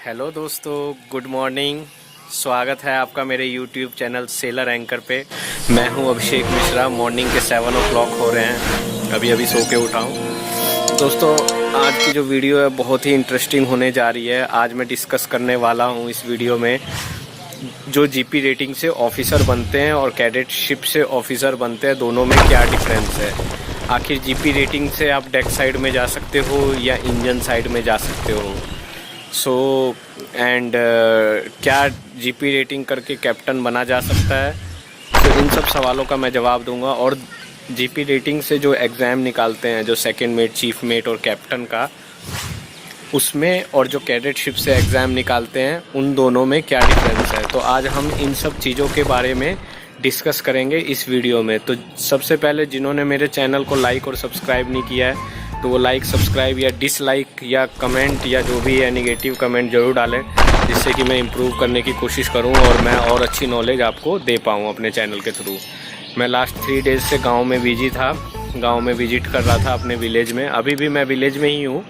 Hello दोस्तों, good morning. स्वागत है आपका मेरे यूट्यूब चैनल सेलर एंकर पे। मैं हूं अभिषेक मिश्रा। मॉर्निंग के 7 o'clock हो रहे हैं, अभी अभी सो के उठा हूं। दोस्तों, आज की जो वीडियो है बहुत ही इंटरेस्टिंग होने जा रही है। आज मैं डिस्कस करने वाला हूं इस वीडियो में जो जीपी रेटिंग से ऑफिसर बनते हैं और कैडेटशिप से ऑफिसर बनते हैं, दोनों में क्या डिफरेंस है। आखिर जीपी रेटिंग से आप डेक साइड में जा सकते हो या इंजन साइड में जा सकते हो। क्या जीपी रेटिंग करके कैप्टन बना जा सकता है। तो इन सब सवालों का मैं जवाब दूंगा। और जीपी रेटिंग से जो एग्ज़ाम निकालते हैं, जो सेकंड मेट, चीफ मेट और कैप्टन का, उसमें और जो कैडेटशिप से एग्ज़ाम निकालते हैं, उन दोनों में क्या डिफरेंस है। तो आज हम इन सब चीज़ों के बारे में डिस्कस करेंगे इस वीडियो में। तो सबसे पहले जिन्होंने मेरे चैनल को लाइक और सब्सक्राइब नहीं किया है तो वो लाइक, सब्सक्राइब या डिसलाइक या कमेंट या जो भी है नेगेटिव कमेंट ज़रूर डालें, जिससे कि मैं इम्प्रूव करने की कोशिश करूं और मैं और अच्छी नॉलेज आपको दे पाऊं अपने चैनल के थ्रू। मैं लास्ट 3 डेज़ से गांव में बिजी था, गांव में विजिट कर रहा था अपने विलेज में। अभी भी मैं विलेज में ही हूं,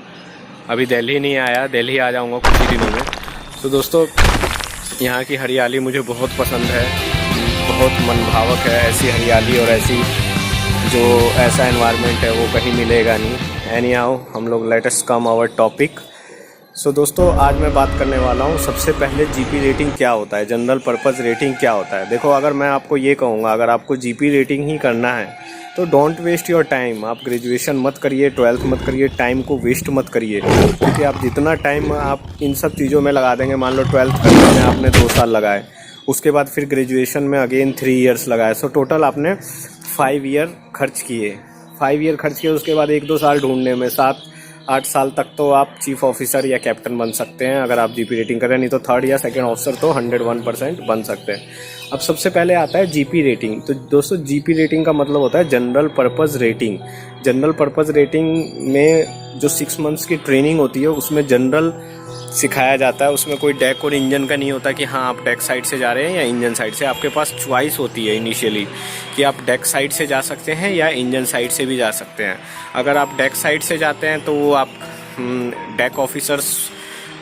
अभी दिल्ली नहीं आया, दिल्ली आ जाऊंगा कुछ ही दिनों में। तो दोस्तों, यहाँ की हरियाली मुझे बहुत पसंद है, बहुत मनभावक है। ऐसी हरियाली और ऐसा एनवायरनमेंट है वो कहीं मिलेगा नहीं। एनी हाउ, हम लोग let us come our topic. So दोस्तों, आज मैं बात करने वाला हूँ सबसे पहले जीपी रेटिंग क्या होता है, जनरल पर्पस रेटिंग क्या होता है। देखो, अगर मैं आपको ये कहूँगा, अगर आपको जीपी रेटिंग ही करना है तो डोंट वेस्ट योर टाइम। आप ग्रेजुएशन मत करिए, 12th मत करिए, टाइम को वेस्ट मत करिए। क्योंकि आप जितना टाइम आप इन सब चीज़ों में लगा देंगे, मान लो 12th करने में आपने 2 साल लगाए, उसके बाद फिर ग्रेजुएशन में अगेन 3 years लगाए, सो टोटल आपने 5 year खर्च किए। 5 year खर्च किए, उसके बाद 1-2 साल ढूंढने में 7-8 साल तक तो आप चीफ ऑफिसर या कैप्टन बन सकते हैं अगर आप जीपी रेटिंग करें। नहीं तो 3rd या 2nd ऑफिसर तो 101% बन सकते हैं। अब सबसे पहले आता है जीपी रेटिंग। तो दोस्तों, जीपी रेटिंग का मतलब होता है general purpose rating. General purpose rating में जो 6 months की ट्रेनिंग होती है उसमें जनरल सिखाया जाता है। उसमें कोई डेक और इंजन का नहीं होता कि हाँ आप डेक साइड से जा रहे हैं या इंजन साइड से। आपके पास चॉइस होती है इनिशियली कि आप डेक साइड से जा सकते हैं या इंजन साइड से भी जा सकते हैं। अगर आप डेक साइड से जाते हैं तो वो आप डेक ऑफिसर्स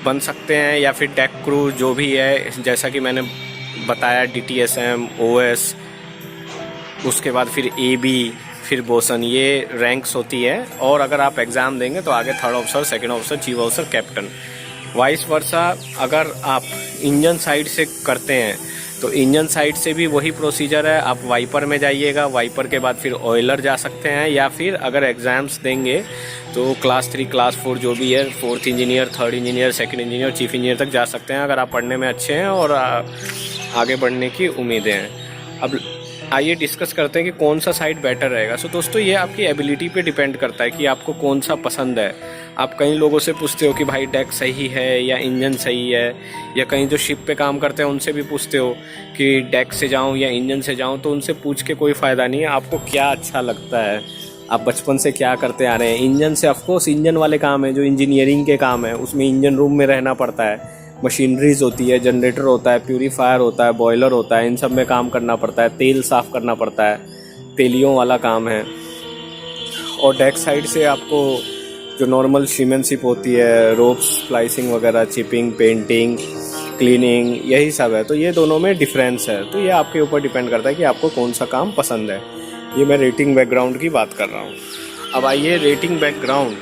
बन सकते हैं या फिर डेक क्रू जो भी है, जैसा कि मैंने बताया, DTSM, OS, उसके बाद फिर AB, फिर बोसन, ये रैंक्स होती है। और अगर आप एग्ज़ाम देंगे तो आगे 3rd officer, 2nd officer, chief officer, captain, vice versa. अगर आप इंजन साइड से करते हैं तो इंजन साइड से भी वही प्रोसीजर है। आप वाइपर में जाइएगा, वाइपर के बाद फिर ऑयलर जा सकते हैं, या फिर अगर एग्ज़ाम्स देंगे तो क्लास 3, क्लास 4 जो भी है, 4th engineer, 3rd engineer, 2nd engineer, chief engineer तक जा सकते हैं अगर आप पढ़ने में अच्छे हैं और आगे बढ़ने की उम्मीदें हैं। अब आइए डिस्कस करते हैं कि कौन सा साइड बेटर रहेगा। सो दोस्तों, ये आपकी एबिलिटी पे डिपेंड करता है कि आपको कौन सा पसंद है। आप कई लोगों से पूछते हो कि भाई डेक सही है या इंजन सही है, या कहीं जो शिप पे काम करते हैं उनसे भी पूछते हो कि डेक से जाऊं या इंजन से जाऊं। तो उनसे पूछ के कोई फ़ायदा नहीं है। आपको क्या अच्छा लगता है, आप बचपन से क्या करते आ रहे हैं। इंजन से ऑफकोर्स इंजन वाले काम है जो इंजीनियरिंग के काम है, उसमें इंजन रूम में रहना पड़ता है, मशीनरीज होती है, जनरेटर होता है, प्यूरीफायर होता है, बॉयलर होता है, इन सब में काम करना पड़ता है, तेल साफ़ करना पड़ता है, तेलियों वाला काम है। और डेक साइड से आपको जो नॉर्मल सीमेनशिप होती है, रोप्स, स्प्लाइसिंग वगैरह, चिपिंग, पेंटिंग, क्लीनिंग, यही सब है। तो ये दोनों में डिफरेंस है। तो ये आपके ऊपर डिपेंड करता है कि आपको कौन सा काम पसंद है। ये मैं रेटिंग बैकग्राउंड की बात कर रहा हूँ। अब आइए रेटिंग बैकग्राउंड।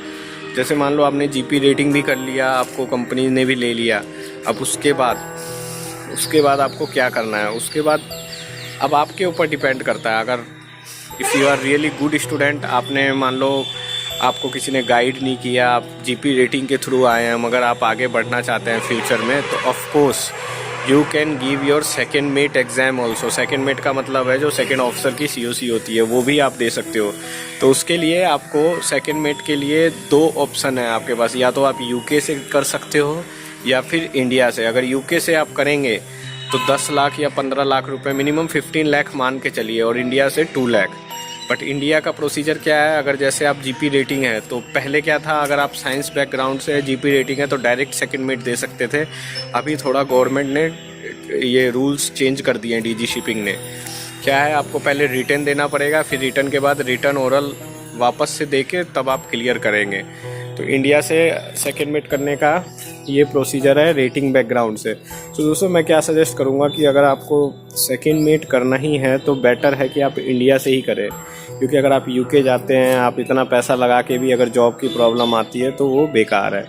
जैसे मान लो आपने जीपी रेटिंग भी कर लिया, आपको कंपनी ने भी ले लिया। अब उसके बाद आपको क्या करना है। उसके बाद अब आपके ऊपर डिपेंड करता है। अगर if you are really good student, आपने मान लो आपको किसी ने गाइड नहीं किया, आप जीपी रेटिंग के थ्रू आए हैं, मगर आप आगे बढ़ना चाहते हैं फ्यूचर में, तो of course you can give your second mate exam also. Second mate का मतलब है जो 2nd ऑफिसर की COC होती है, वो भी आप दे सकते हो। तो उसके लिए आपको सेकेंड मेट के लिए 2 ऑप्शन है आपके पास। या तो आप UK से कर सकते हो या फिर इंडिया से। अगर UK से आप करेंगे तो 10 लाख या 15 लाख रुपए, मिनिमम 15 लाख मान के चलिए, और इंडिया से 2 लाख। बट इंडिया का प्रोसीजर क्या है, अगर जैसे आप जीपी रेटिंग है तो पहले क्या था, अगर आप साइंस बैकग्राउंड से जीपी रेटिंग है तो डायरेक्ट सेकंड मेट दे सकते थे। अभी थोड़ा गवर्नमेंट ने ये रूल्स चेंज कर दिए हैं, DG शिपिंग ने। क्या है, आपको पहले रिटर्न देना पड़ेगा, फिर रिटर्न के बाद रिटर्न ओरल वापस से दे के तब आप क्लियर करेंगे। तो इंडिया से सेकंड मेट करने का ये प्रोसीजर है रेटिंग बैकग्राउंड से। तो दोस्तों मैं क्या सजेस्ट करूँगा कि अगर आपको सेकंड मेट करना ही है तो बेटर है कि आप इंडिया से ही करें, क्योंकि अगर आप यूके जाते हैं, आप इतना पैसा लगा के भी अगर जॉब की प्रॉब्लम आती है तो वो बेकार है।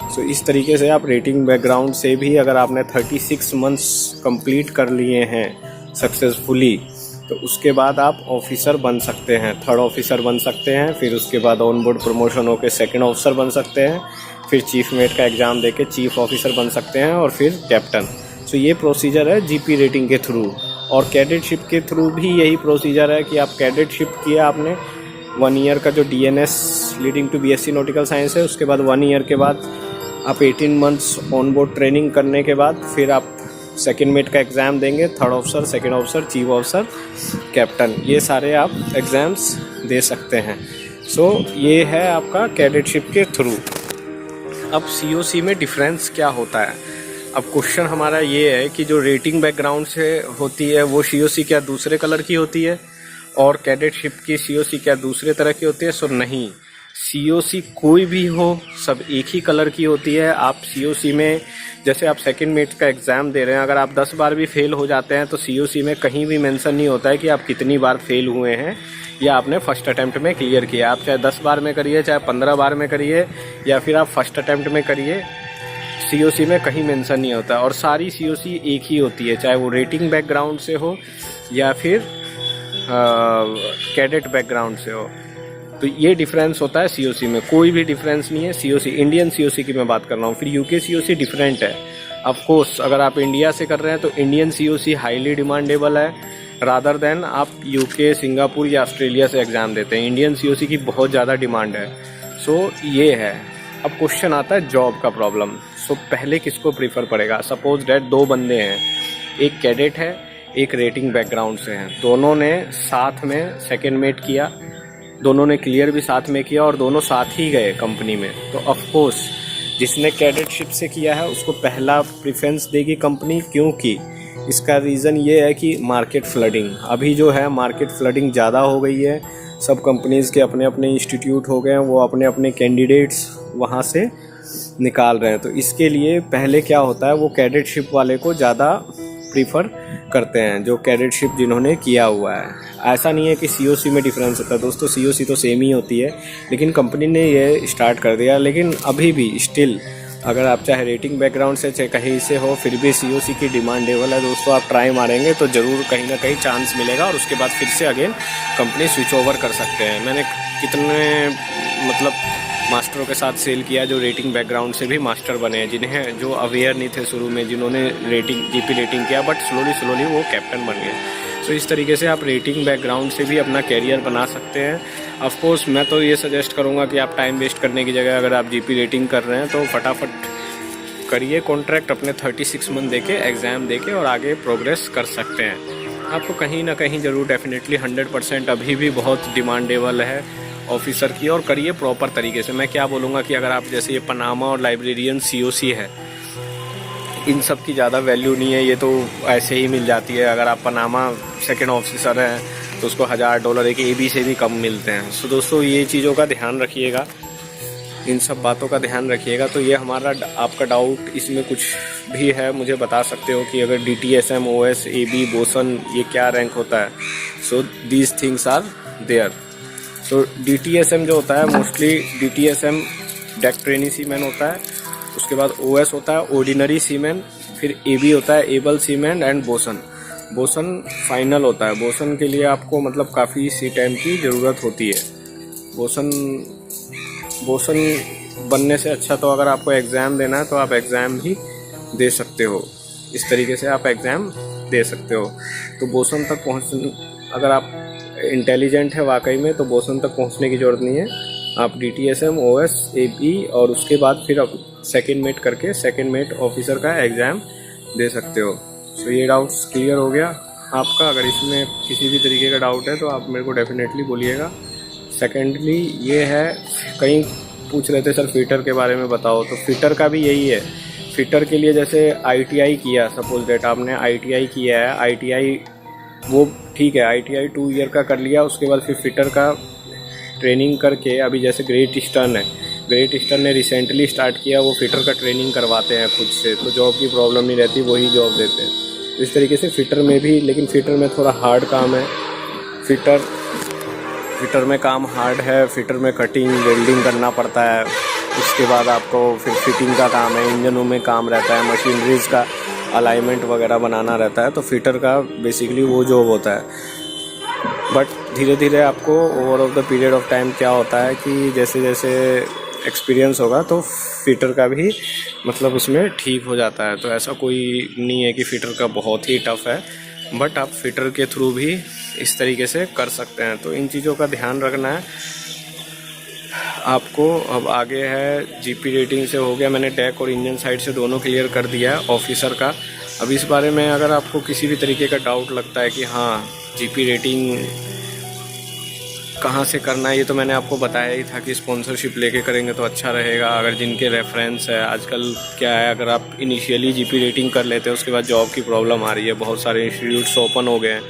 सो इस तरीके से आप रेटिंग बैकग्राउंड से भी अगर आपने 36 मंथ्स कंप्लीट कर लिए हैं सक्सेसफुली, तो उसके बाद आप ऑफिसर बन सकते हैं, 3rd ऑफिसर बन सकते हैं। फिर उसके बाद ऑन बोर्ड प्रमोशन होकर 2nd ऑफिसर बन सकते हैं। फिर चीफ मेट का एग्ज़ाम देके चीफ ऑफिसर बन सकते हैं और फिर कैप्टन। सो ये प्रोसीजर है जीपी रेटिंग के थ्रू। और कैडेटशिप के थ्रू भी यही प्रोसीजर है कि आप कैडेटशिप किया आपने 1 ईयर का जो DNS leading to BSc nautical science है, उसके बाद 1 ईयर के बाद आप 18 मंथ्स ऑन बोर्ड ट्रेनिंग करने के बाद फिर आप सेकंड मेट का एग्ज़ाम देंगे, 3rd officer, 2nd officer, chief officer, captain, ये सारे आप एग्ज़ाम्स दे सकते हैं। सो ये है आपका कैडेटशिप के थ्रू। अब COC में डिफरेंस क्या होता है? अब क्वेश्चन हमारा ये है कि जो रेटिंग बैकग्राउंड से होती है वो COC क्या दूसरे कलर की होती है और कैडेटशिप की COC क्या दूसरे तरह की होती है? सो नहीं, COC कोई भी हो सब एक ही कलर की होती है। आप COC में जैसे आप सेकंड मेट का एग्ज़ाम दे रहे हैं, अगर आप 10 बार भी फेल हो जाते हैं तो COC में कहीं भी मेंशन नहीं होता है कि आप कितनी बार फेल हुए हैं या आपने फर्स्ट अटैम्प्ट में क्लियर किया। आप चाहे 10 बार में करिए, चाहे 15 बार में करिए, या फिर आप फर्स्ट अटैम्प्ट में करिए, COC में कहीं मेंशन नहीं होता। और सारी COC एक ही होती है, चाहे वो रेटिंग बैकग्राउंड से हो या फिर कैडेट बैकग्राउंड से हो। तो ये डिफरेंस होता है COC में, कोई भी डिफरेंस नहीं है। COC इंडियन COC की मैं बात कर रहा हूँ। फिर UK COC डिफरेंट है। ऑफ कोर्स अगर आप इंडिया से कर रहे हैं तो इंडियन COC हाईली डिमांडेबल है रादर देन आप UK, सिंगापुर या ऑस्ट्रेलिया से एग्ज़ाम देते हैं। इंडियन COC की बहुत ज़्यादा डिमांड है। सो ये है। अब क्वेश्चन आता है जॉब का प्रॉब्लम। सो पहले किसको प्रीफर पड़ेगा? सपोज डैट 2 बंदे हैं, एक कैडेट है, एक रेटिंग बैकग्राउंड से हैं। दोनों ने साथ में सेकेंड मेट किया, दोनों ने क्लियर भी साथ में किया और दोनों साथ ही गए कंपनी में। तो ऑफ कोर्स जिसने कैडेटशिप से किया है उसको पहला प्रेफरेंस देगी कंपनी, क्योंकि इसका रीज़न ये है कि मार्केट फ्लडिंग अभी जो है, मार्केट फ्लडिंग ज़्यादा हो गई है। सब कंपनीज़ के अपने अपने इंस्टीट्यूट हो गए हैं, वो अपने अपने कैंडिडेट्स वहाँ से निकाल रहे हैं। तो इसके लिए पहले क्या होता है, वो कैडेटशिप वाले को ज़्यादा प्रीफर करते हैं, जो कैडेटशिप जिन्होंने किया हुआ है। ऐसा नहीं है कि COC में डिफरेंस होता है दोस्तों, COC तो सेम ही होती है, लेकिन कंपनी ने ये स्टार्ट कर दिया। लेकिन अभी भी स्टिल अगर आप चाहे रेटिंग बैकग्राउंड से चाहे कहीं से हो, फिर भी COC की डिमांडेबल है दोस्तों। आप ट्राई मारेंगे तो ज़रूर कहीं ना कहीं चांस मिलेगा और उसके बाद फिर से अगेन कंपनी स्विच ओवर कर सकते हैं। मैंने कितने मतलब मास्टरों के साथ सेल किया जो रेटिंग बैकग्राउंड से भी मास्टर बने हैं, जिन्हें जो अवेयर नहीं थे शुरू में, जिन्होंने GP रेटिंग किया बट स्लोली वो कैप्टन बन गए। तो इस तरीके से आप रेटिंग बैकग्राउंड से भी अपना कैरियर बना सकते हैं। ऑफ कोर्स मैं तो ये सजेस्ट करूँगा कि आप टाइम वेस्ट करने की जगह अगर आप GP रेटिंग कर रहे हैं तो फटाफट करिए कॉन्ट्रैक्ट, अपने 36 मंथ देके एग्ज़ाम देके और आगे प्रोग्रेस कर सकते हैं। आपको कहीं ना कहीं ज़रूर डेफिनेटली 100% अभी भी बहुत डिमांडेबल है ऑफिसर की, और करिए प्रॉपर तरीके से। मैं क्या बोलूँगा कि अगर आप जैसे ये पनामा और लाइब्रेरियन COC है, इन सब की ज़्यादा वैल्यू नहीं है, ये तो ऐसे ही मिल जाती है। अगर आप पनामा सेकंड ऑफिसर हैं तो उसको $1000 एक AB से भी कम मिलते हैं। सो दोस्तों ये चीज़ों का ध्यान रखिएगा, इन सब बातों का ध्यान रखिएगा। तो ये हमारा आपका डाउट इसमें कुछ भी है मुझे बता सकते हो कि अगर DTSM, OS, AB, बोसन ये क्या रैंक होता है। So these things are there. So DTSM जो होता है mostly DTSM deck trainee seaman होता है, उसके बाद OS होता है ऑर्डिनरी सीमैन, फिर AB होता है able seaman and boson. Boson final होता है। बोसन के लिए आपको मतलब काफ़ी सी टाइम की ज़रूरत होती है। बोसन बनने से अच्छा तो अगर आपको एग्ज़ाम देना है तो आप एग्ज़ाम भी दे सकते हो, इस तरीके से आप एग्ज़ाम दे सकते हो। तो बोसन तक अगर आप इंटेलिजेंट है वाकई में तो बोसन तक पहुंचने की ज़रूरत नहीं है। आप DTSM, OS, AB और उसके बाद फिर आप सेकेंड मेट करके सेकेंड मेट ऑफिसर का एग्ज़ाम दे सकते हो। सो ये डाउट्स क्लियर हो गया आपका। अगर इसमें किसी भी तरीके का डाउट है तो आप मेरे को डेफिनेटली बोलिएगा। सेकेंडली ये है, कहीं पूछ रहे थे सर फिटर के बारे में बताओ, तो फिटर का भी यही है। फिटर के लिए जैसे ITI किया, सपोज डेट आपने ITI किया है, ITI वो ठीक है, ITI 2 ईयर का कर लिया, उसके बाद फिर फिटर का ट्रेनिंग करके अभी जैसे ग्रेट ईस्टर्न है, ग्रेट ईस्टर्न ने रिसेंटली स्टार्ट किया, वो फिटर का ट्रेनिंग करवाते हैं खुद से, तो जॉब की प्रॉब्लम नहीं रहती, वही जॉब देते हैं। तो इस तरीके से फिटर में भी, लेकिन फिटर में थोड़ा हार्ड काम है। फिटर में काम हार्ड है। फिटर में कटिंग वेल्डिंग करना पड़ता है, उसके बाद आपको फिर फिटिंग का काम है, इंजनों में काम रहता है, मशीनरीज का अलाइनमेंट वगैरह बनाना रहता है। तो फिटर का बेसिकली वो जॉब होता है। बट धीरे धीरे आपको over of the period of time क्या होता है कि जैसे जैसे एक्सपीरियंस होगा तो फिटर का भी मतलब उसमें ठीक हो जाता है। तो ऐसा कोई नहीं है कि फिटर का बहुत ही टफ़ है, बट आप फिटर के थ्रू भी इस तरीके से कर सकते हैं। तो इन चीज़ों का ध्यान रखना है आपको। अब आगे है जीपी रेटिंग से हो गया, मैंने डेक और इंजन साइड से दोनों क्लियर कर दिया है ऑफिसर का। अब इस बारे में अगर आपको किसी भी तरीके का डाउट लगता है कि हाँ जीपी रेटिंग कहाँ से करना है, ये तो मैंने आपको बताया ही था कि स्पॉन्सरशिप लेके करेंगे तो अच्छा रहेगा। अगर जिनके रेफरेंस है, आजकल क्या है, अगर आप इनिशियली जीपी रेटिंग कर लेते हैं उसके बाद जॉब की प्रॉब्लम आ रही है, बहुत सारे इंस्टीट्यूट्स ओपन हो गए हैं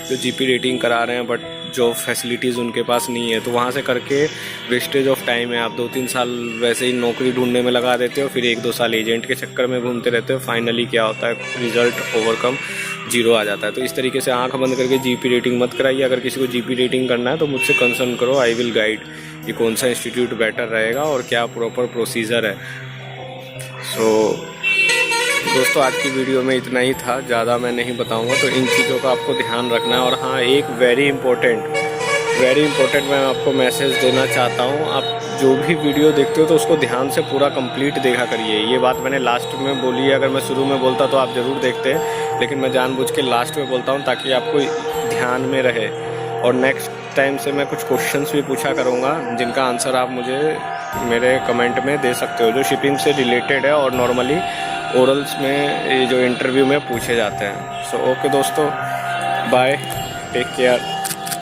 जो जीपी रेटिंग करा रहे हैं बट जॉब फैसिलिटीज़ उनके पास नहीं है, तो वहाँ से करके वेस्टेज ऑफ टाइम है। आप 2-3 साल वैसे ही नौकरी ढूंढने में लगा देते हो, फिर 1-2 साल एजेंट के चक्कर में घूमते रहते हो, फाइनली क्या होता है, रिजल्ट ओवरकम 0 आ जाता है। तो इस तरीके से आंख बंद करके जीपी रेटिंग मत कराइए। अगर किसी को जीपी रेटिंग करना है तो मुझसे कंसर्न करो, आई विल गाइड कि कौन सा इंस्टीट्यूट बेटर रहेगा और क्या प्रॉपर प्रोसीजर है। सो दोस्तों आज की वीडियो में इतना ही था, ज़्यादा मैं नहीं बताऊंगा। तो इन चीज़ों का आपको ध्यान रखना है। और हाँ, एक वेरी इंपॉर्टेंट मैं आपको मैसेज देना चाहता हूँ। आप जो भी वीडियो देखते हो तो उसको ध्यान से पूरा कंप्लीट देखा करिए। ये बात मैंने लास्ट में बोली है, अगर मैं शुरू में बोलता तो आप ज़रूर देखते, लेकिन मैं जानबूझ के लास्ट में बोलता हूँ ताकि आपको ध्यान में रहे। और नेक्स्ट टाइम से मैं कुछ क्वेश्चंस भी पूछा करूँगा जिनका आंसर आप मुझे मेरे कमेंट में दे सकते हो, जो शिपिंग से रिलेटेड है और नॉर्मली ओरल्स में ये जो इंटरव्यू में पूछे जाते हैं। सो ओके दोस्तों, बाय, टेक केयर।